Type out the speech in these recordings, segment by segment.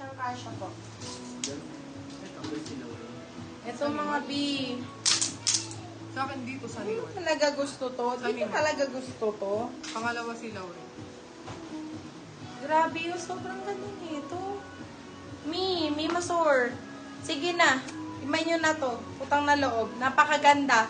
Kasyang-kasya po. Ito mga B. Sa akin dito sa Hindi likod. talaga gusto to. Hindi talaga gusto to. Pangalawa si Laure. Grabe yun. Sobrang ganda nito. Mi Masur. Sige na. Imay nyo na to. Utang na loob. Napakaganda.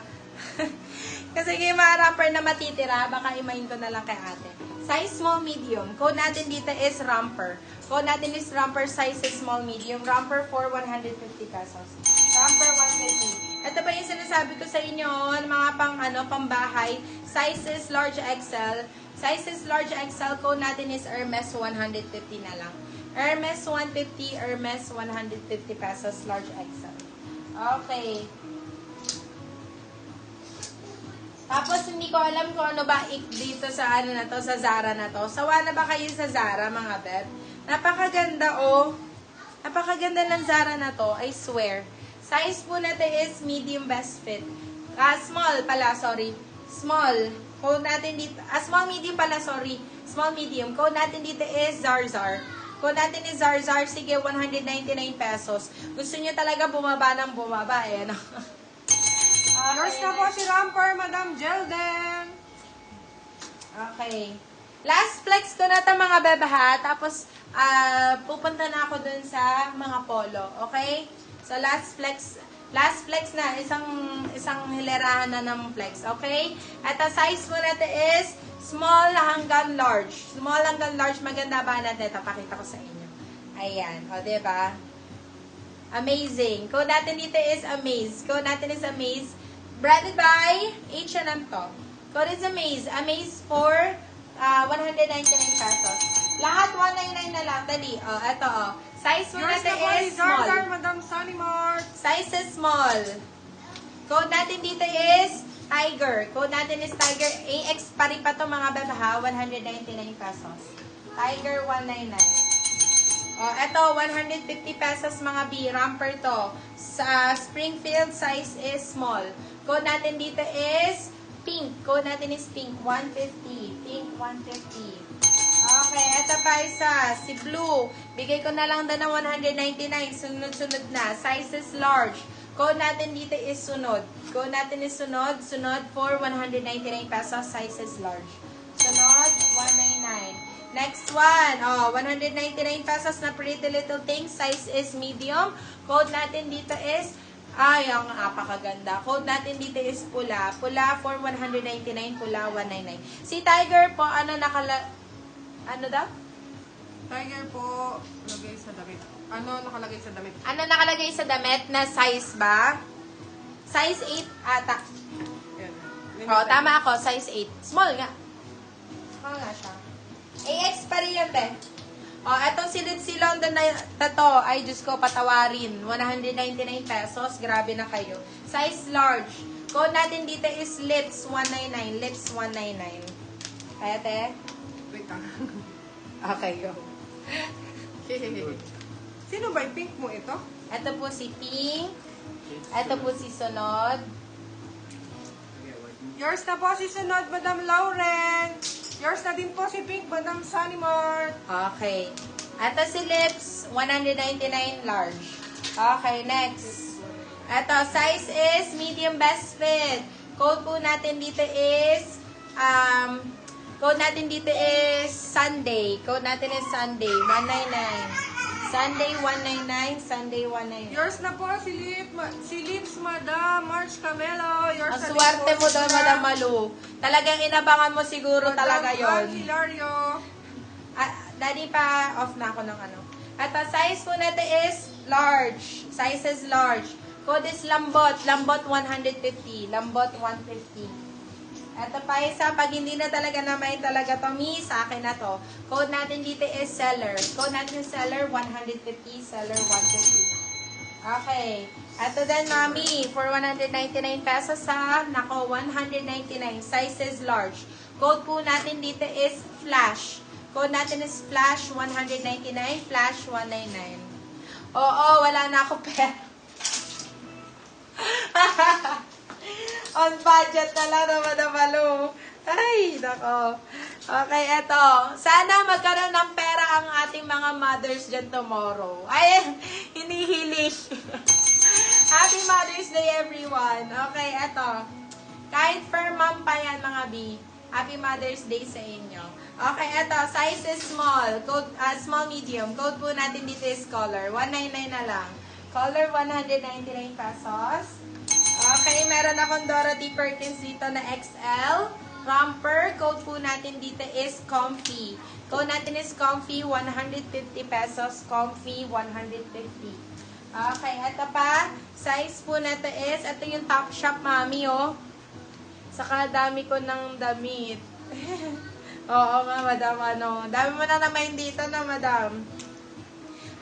Kasi kay mga rapper na matitira, baka imayin ko na lang kay ate. Size small, medium. Code natin dito is romper. Code natin is romper, size is small, medium. Romper for 150 pesos. Romper 150. Ito ba yung sinasabi ko sa inyo, mga pambahay. Size is large XL. Size is large XL. Code natin is Hermes 150 na lang. Hermes 150, Hermes 150 pesos, large XL. Okay. Tapos, hindi ko alam kung ano ba dito sa sa Zara na to. Sawa na ba kayo sa Zara, mga beb? Napakaganda, oh. Napakaganda ng Zara na to, I swear. Size po natin is medium best fit. Small pala, sorry. Small. Code natin dito, small medium pala, sorry. Small medium. Code natin dito is Zarzar. Code natin is Zarzar. Sige, 199 pesos. Gusto niyo talaga bumaba ng bumaba, eh, no? Yours na po si Ramper, Madam Jelden. Okay. Last flex ko na ito, mga bebaha. Tapos, pupunta na ako dun sa mga polo. Okay? So, last flex na. Isang hilerahan na ng flex. Okay? At ang size ko natin is small hanggang large. Small hanggang large. Maganda ba natin ito? Pakita ko sa inyo. Ayan. O, diba? Amazing. Code natin dito is Amaze. Code natin is Amaze. Branded by H&M to. Code is Amaze. Amaze for 199 pesos. Lahat 199 na lang. Dali. O, eto o. Size mo Yours natin na po is si small. Zarzar, Madam Sunny Mart. Size is small. Code natin dito is Tiger. Code natin is Tiger. AX pa rin pa to, mga bebaha. 199 pesos. Tiger 199. O, eto, 150 pesos mga B. Romper to. Sa Springfield, size is small. Code natin dito is pink. Code natin is pink. 150. Pink 150. Okay, eto pa isa. Si blue. Bigay ko na lang na ng 199. Sunod-sunod na. Size is large. Code natin dito is sunod. Code natin is sunod. Sunod for 199 pesos. Size is large. Sunod, 199. Next one. Oh, 199 pesos na Pretty Little Thing. Size is medium. Code natin dito is, ang napakaganda. Code natin dito is pula. Pula for 199. Pula, 199. Si Tiger po, ano daw? Tiger po, lagay sa damit. Ano nakalagay sa damit? Ano nakalagay sa damit na size ba? Size 8 ata. Yan. Oh, tama ako. Size 8. Small nga. Small nga siya. AX pa rin yun, te. Oh, etong si London na to, ay Diyos ko, patawarin. 199 pesos. Grabe na kayo. Size large. Code natin dito is lips 199. Lips 199. Kaya, te? Wait lang. Okay, go. Sino ba yung pink mo ito? Ito po si Pink. Ito po si Sunod. Yours na po si Sunod, Madam Lauren. Yours na din po si Pink, Madam Sunny Mart. Okay. Ito si Lips, 199 large. Okay, next. Ito, size is medium best fit. Code po natin dito is, Sunday. Code natin is Sunday, 199. Sunday, 199. Sunday, 199. Yours na po si Lips, Madam March Camelo. Yours Ang na din swerte po mo si doon, Madam Madam Malu. Talagang inabangan mo siguro talaga yon. Hilario. Daddy pa, off na ako ng ano. At ang size po natin is large. Size is large. Code is lambot. Lambot 150. Lambot 150. Ito pa isa, pag hindi na talaga naman talaga to, sa akin na to. Code natin dito is seller. Code natin is seller 150, seller 150. Okay. Ito din, mami, for 199 pesos sa, nako, 199. Size is large. Code po natin dito is flash. Code natin is flash 199, flash 199. Oo, wala na ako pera. On budget na lang naman na malo. Ay, nako. Okay, eto. Sana magkaroon ng pera ang ating mga mothers dyan tomorrow. Ay, hinihiling. Happy Mother's Day, everyone. Okay, eto. Kahit per mom pa yan, mga B. Happy Mother's Day sa inyo. Okay, eto. Size is small. Code, small, medium. Code po natin dito is color. 199 na lang. Color, 199 pesos. Okay, meron akong Dorothy Perkins dito na XL. Romper, code po natin dito is comfy. Code natin is comfy, 150 pesos. Comfy, 150. Okay, ito pa. Size po natin is, ito yung top shop, mami, oh. Saka dami ko ng damit. Oo nga, madam, ano. Dami mo na naman dito na, madam.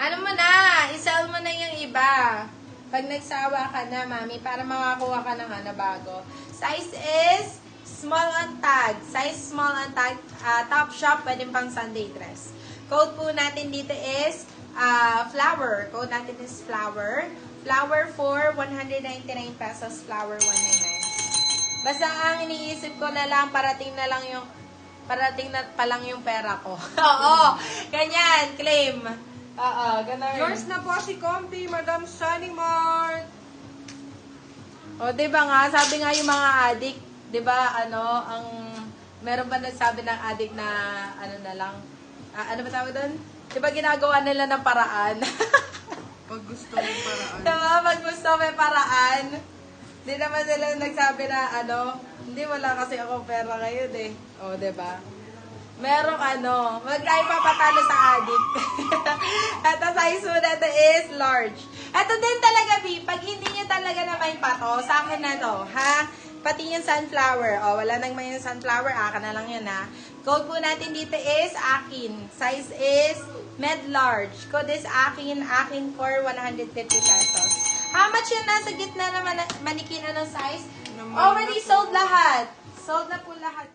Ano mo na, isell mo na yung iba. Pag nagsawa ka na, mami, para makakuha ka ng ano bago. Size is small on tag. Size small on tag. Top shop, pwede pang Sunday dress. Code po natin dito is flower. Code natin is flower. Flower for 199 pesos. Flower 199. Basta ang iniisip ko na lang, parating na pa lang yung pera ko. Oo, ganyan, claim. Oo, ganun. Yours na po si Comfy, Madam Sunny Mart. O, diba nga, sabi nga yung mga addict, diba, ano, meron ba nagsabi ng addict na, ano na lang, ano ba tawag doon? Diba ginagawa nila ng paraan? Pag gusto yung paraan. Diba, pag gusto may paraan. Hindi naman nila nagsabi na, ano, hindi, wala kasi ako pera ngayon eh. O, diba? Merong ano, mag-try papatalo sa addict. Ito size mo na ito is large. Ito din talaga, B, pag hindi nyo talaga na may pato, sa akin na to, ha? Pati yung sunflower. O, wala nang may sunflower, akin na lang yun, ha? Code po natin dito is akin. Size is med-large. Code is akin for 150 pesos. How much yun nasa gitna na manikin ng size? Already sold lahat. Sold na po lahat.